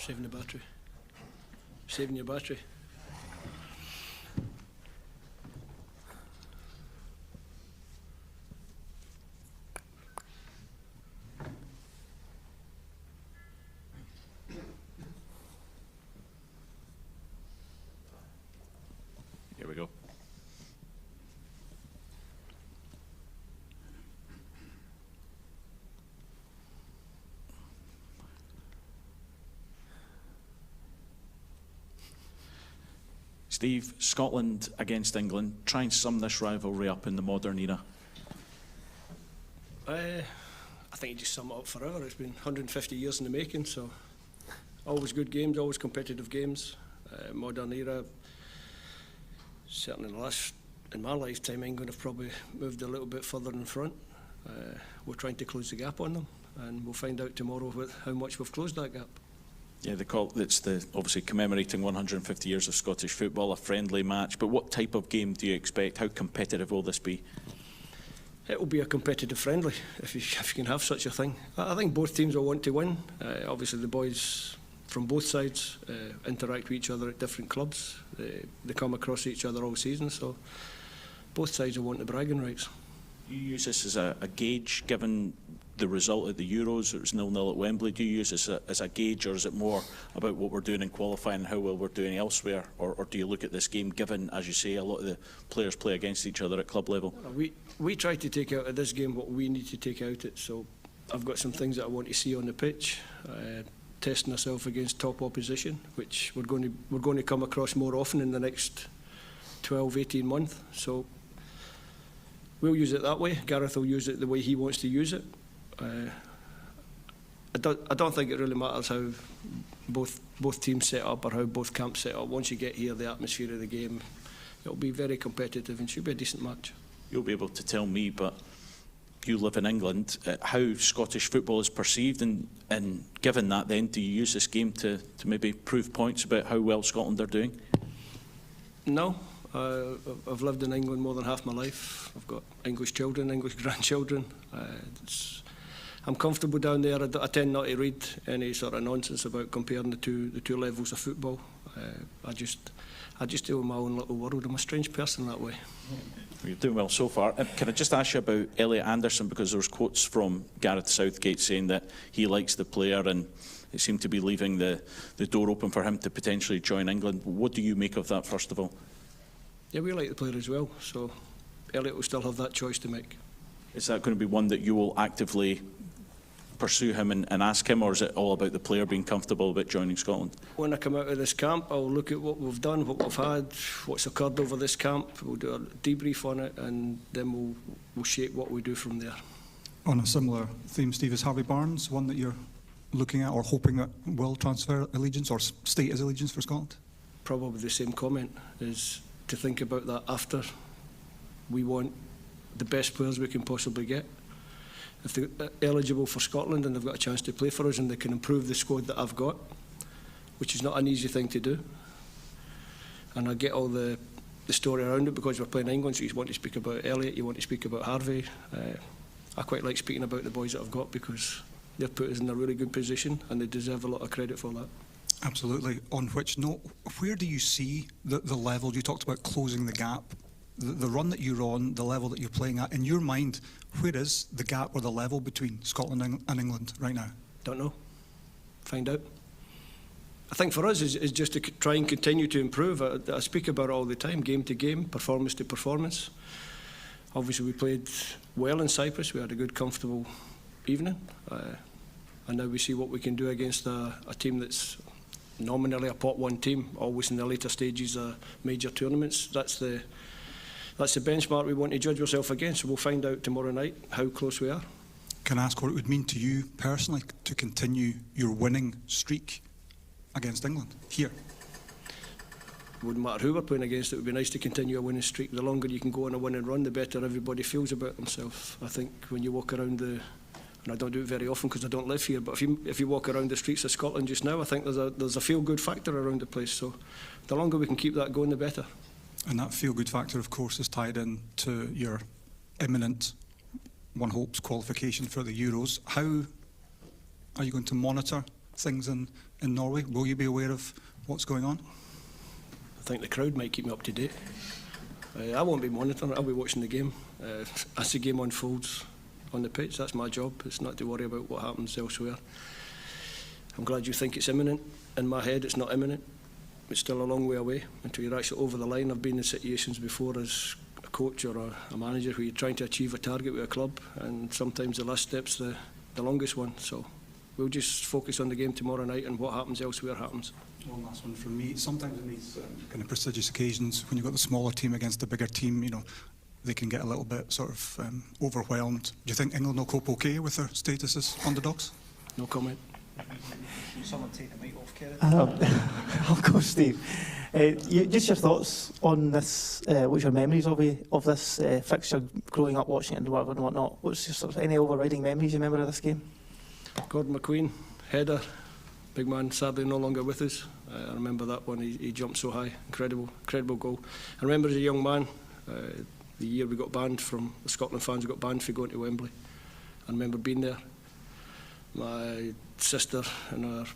Saving the battery. Saving your battery. Here we go. Steve, Scotland against England. Try and sum this rivalry up in the modern era. I think you just sum it up forever. It's been 150 years in the making, so always good games, always competitive games. Modern era, certainly in my lifetime, England have probably moved a little bit further in front. We're trying to close the gap on them, and we'll find out tomorrow how much we've closed that gap. Yeah, it's obviously commemorating 150 years of Scottish football, a friendly match. But what type of game do you expect? How competitive will this be? It will be a competitive friendly, if you can have such a thing. I think both teams will want to win. Obviously, the boys from both sides interact with each other at different clubs. They come across each other all season, so both sides will want the bragging rights. Do you use this as a gauge, given the result at the Euros? It was 0-0 at Wembley. Do you use this as a gauge, or is it more about what we're doing in qualifying and how well we're doing elsewhere? Or do you look at this game, given, as you say, a lot of the players play against each other at club level? We try to take out of this game what we need to take out it. So I've got some things that I want to see on the pitch. Testing ourselves against top opposition, which we're going to come across more often in the next 12, 18 months. So we'll use it that way. Gareth will use it the way he wants to use it. I don't think it really matters how both teams set up or how both camps set up. Once you get here, the atmosphere of the game, it'll be very competitive and should be a decent match. You'll be able to tell me, but you live in England, how Scottish football is perceived, and given that, then, do you use this game to maybe prove points about how well Scotland are doing? No. I've lived in England more than half my life. I've got English children, English grandchildren. I'm comfortable down there. I tend not to read any sort of nonsense about comparing the two levels of football. I just do my own little world. I'm a strange person that way. You're doing well so far. Can I just ask you about Elliot Anderson, because there was quotes from Gareth Southgate saying that he likes the player and it seemed to be leaving the door open for him to potentially join England. What do you make of that, first of all? Yeah, we like the player as well, so Elliot will still have that choice to make. Is that going to be one that you will actively pursue him and ask him, or is it all about the player being comfortable about joining Scotland? When I come out of this camp, I'll look at what we've done, what we've had, what's occurred over this camp. We'll do a debrief on it, and then we'll shape what we do from there. On a similar theme, Steve, is Harvey Barnes one that you're looking at or hoping that will transfer allegiance or state his allegiance for Scotland? Probably the same comment, is to think about that after. We want the best players we can possibly get. If they're eligible for Scotland and they've got a chance to play for us and they can improve the squad that I've got, which is not an easy thing to do. And I get all the story around it because we're playing England, so you want to speak about Elliot, you want to speak about Harvey. I quite like speaking about the boys that I've got because they've put us in a really good position and they deserve a lot of credit for that. Absolutely. On which note, where do you see the level? You talked about closing the gap. The run that you're on, the level that you're playing at, in your mind, where is the gap or the level between Scotland and England right now? Don't know. Find out. I think for us is just to try and continue to improve. I speak about it all the time, game to game, performance to performance. Obviously we played well in Cyprus, we had a good comfortable evening. And now we see what we can do against a team that's nominally a pot one team, always in the later stages of major tournaments. That's the benchmark we want to judge ourselves against. So we'll find out tomorrow night how close we are. Can I ask what it would mean to you personally to continue your winning streak against England here? Wouldn't matter who we're playing against, it would be nice to continue a winning streak. The longer you can go on a winning run, the better everybody feels about themselves. I think when you walk around and I don't do it very often because I don't live here, but if you walk around the streets of Scotland just now, I think there's a feel-good factor around the place. So the longer we can keep that going, the better. And that feel-good factor, of course, is tied in to your imminent, one hopes, qualification for the Euros. How are you going to monitor things in Norway? Will you be aware of what's going on? I think the crowd might keep me up to date. I won't be monitoring it, I'll be watching the game. As the game unfolds on the pitch, that's my job. It's not to worry about what happens elsewhere. I'm glad you think it's imminent. In my head, it's not imminent. It's still a long way away until you're actually over the line. I've been in situations before as a coach or a manager where you're trying to achieve a target with a club, and sometimes the last step's the longest one. So we'll just focus on the game tomorrow night, and what happens elsewhere happens. One last one from me. Sometimes in these kind of prestigious occasions, when you've got the smaller team against the bigger team, you know, they can get a little bit sort of overwhelmed. Do you think England will cope okay with their status as underdogs? No comment. Someone take the mic off, Kerry. I'll go, Steve. Just your thoughts on this. What's your memories of this fixture, growing up watching it and whatnot? What's your sort of any overriding memories you remember of this game? Gordon McQueen, header, big man, sadly no longer with us. I remember that one. He jumped so high, incredible goal. I remember as a young man, the year we got banned from the Scotland fans, got banned for going to Wembley. I remember being there. My sister and her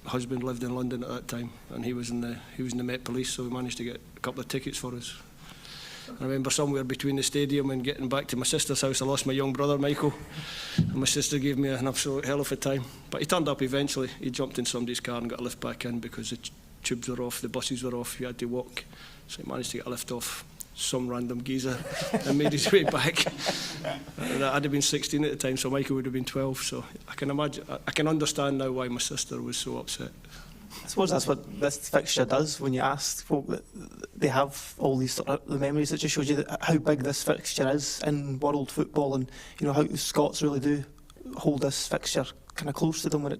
husband lived in London at that time, and he was in the Met Police, so we managed to get a couple of tickets for us. I remember somewhere between the stadium and getting back to my sister's house, I lost my young brother Michael, and my sister gave me an absolute hell of a time. But he turned up eventually. He jumped in somebody's car and got a lift back in because the tubes were off, the buses were off, you had to walk. So he managed to get a lift off some random geezer and made his way back. And I'd have been 16 at the time, so Michael would have been 12. So I can understand now why my sister was so upset. I suppose that's what this fixture does. When you ask folk that they have all these sort of the memories, it just shows you how big this fixture is in world football, and you know how Scots really do hold this fixture kind of close to them when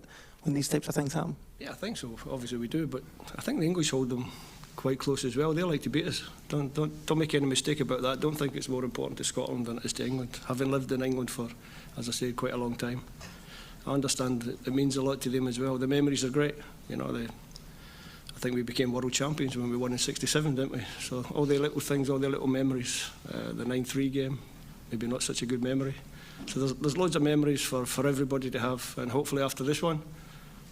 these types of things happen. Yeah, I think so. Obviously we do, but I think the English hold them quite close as well. They like to beat us. Don't make any mistake about that. Don't think it's more important to Scotland than it is to England. Having lived in England for, as I said, quite a long time, I understand that it means a lot to them as well. The memories are great. You know, I think we became world champions when we won in '67, didn't we? So all the little things, all the little memories. The 9-3 game, maybe not such a good memory. So there's loads of memories for everybody to have, and hopefully after this one,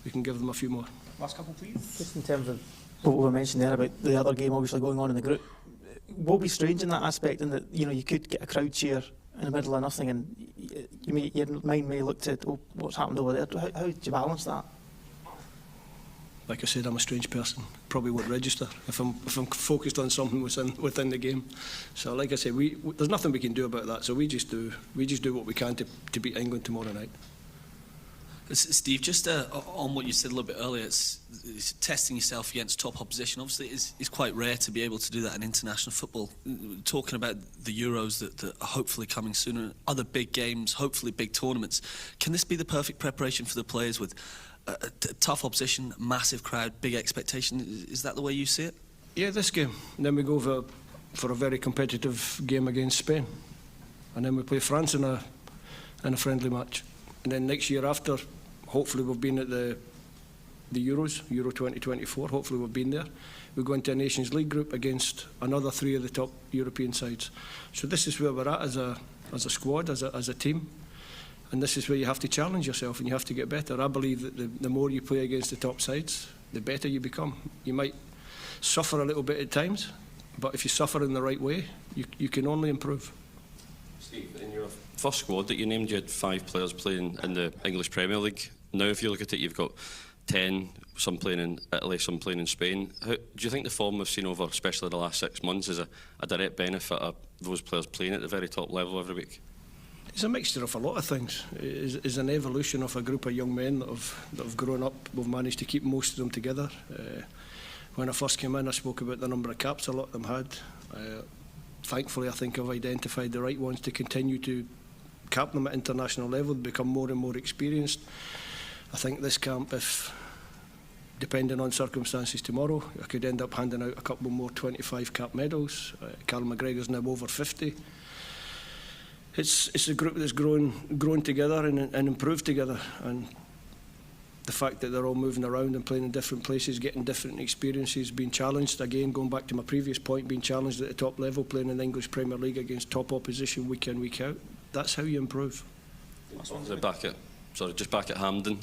we can give them a few more. Last couple, please. Just in terms of what we mentioned there about the other game obviously going on in the group, will be strange in that aspect, in that you know you could get a crowd cheer in the middle of nothing, and your mind may look to what's happened over there. How do you balance that? Like I said, I'm a strange person. Probably won't register if I'm focused on something within the game. So, like I said, there's nothing we can do about that. So we just do what we can to beat England tomorrow night. Steve, just on what you said a little bit earlier, it's testing yourself against top opposition. Obviously, it's quite rare to be able to do that in international football. Talking about the Euros that are hopefully coming sooner, other big games, hopefully big tournaments. Can this be the perfect preparation for the players with a tough opposition, massive crowd, big expectation? Is that the way you see it? Yeah, this game. And then we go for a very competitive game against Spain. And then we play France in a friendly match. And then next year after, hopefully we've been at the Euros, Euro 2024, hopefully we've been there. We go into a Nations League group against another 3 of the top European sides. So this is where we're at as a squad, as a team. And this is where you have to challenge yourself and you have to get better. I believe that the more you play against the top sides, the better you become. You might suffer a little bit at times, but if you suffer in the right way, you can only improve. Steve, in your first squad that you named, you had 5 players playing in the English Premier League. Now, if you look at it, you've got 10, some playing in Italy, some playing in Spain. Do you think the form we've seen over, especially the last 6 months, is a direct benefit of those players playing at the very top level every week? It's a mixture of a lot of things. It's an evolution of a group of young men that have grown up. We've managed to keep most of them together. When I first came in, I spoke about the number of caps a lot of them had. Thankfully, I think I've identified the right ones to continue to cap them at international level, become more and more experienced. I think this camp, if depending on circumstances tomorrow, I could end up handing out a couple more 25 cap medals. Callum McGregor's now over 50. It's a group that's grown together and improved together, and the fact that they're all moving around and playing in different places, getting different experiences, being challenged, again, going back to my previous point, being challenged at the top level, playing in the English Premier League against top opposition week in, week out. That's how you improve. Back at Sorry, just back at Hampden,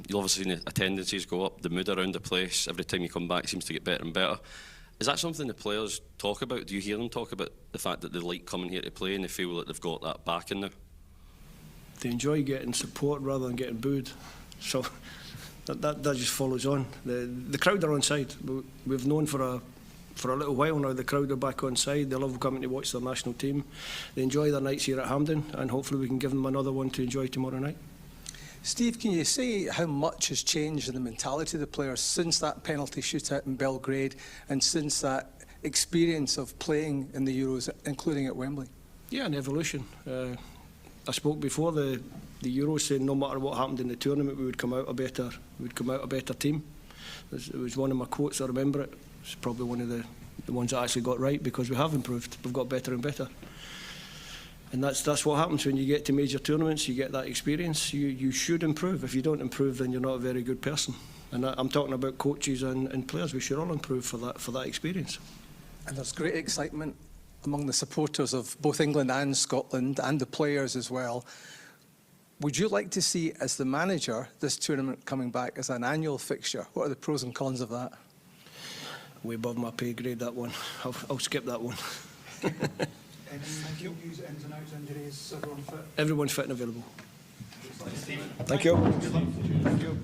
you'll obviously seen the attendances go up, the mood around the place, every time you come back seems to get better and better. Is that something the players talk about? Do you hear them talk about the fact that they like coming here to play and they feel that they've got that backing now? They enjoy getting support rather than getting booed. So that just follows on. The crowd are on side. We've known for a little while now the crowd are back on side. They love coming to watch their national team. They enjoy their nights here at Hampden, and hopefully we can give them another one to enjoy tomorrow night. Steve, can you say how much has changed in the mentality of the players since that penalty shootout in Belgrade and since that experience of playing in the Euros, including at Wembley? Yeah, an evolution. I spoke before the Euros saying no matter what happened in the tournament, we would come out a better team. It was one of my quotes. I remember it. It's probably one of the ones I actually got right, because we have improved. We've got better and better. And that's what happens when you get to major tournaments. You get that experience. You should improve. If you don't improve, then you're not a very good person. And I'm talking about coaches and players. We should all improve for that experience. And there's great excitement among the supporters of both England and Scotland, and the players as well. Would you like to see, as the manager, this tournament coming back as an annual fixture? What are the pros and cons of that? Way above my pay grade, that one. I'll skip that one. Thank you. Ins and outs, injuries, everyone fit? Everyone's fit and available. Thank you. Thank you.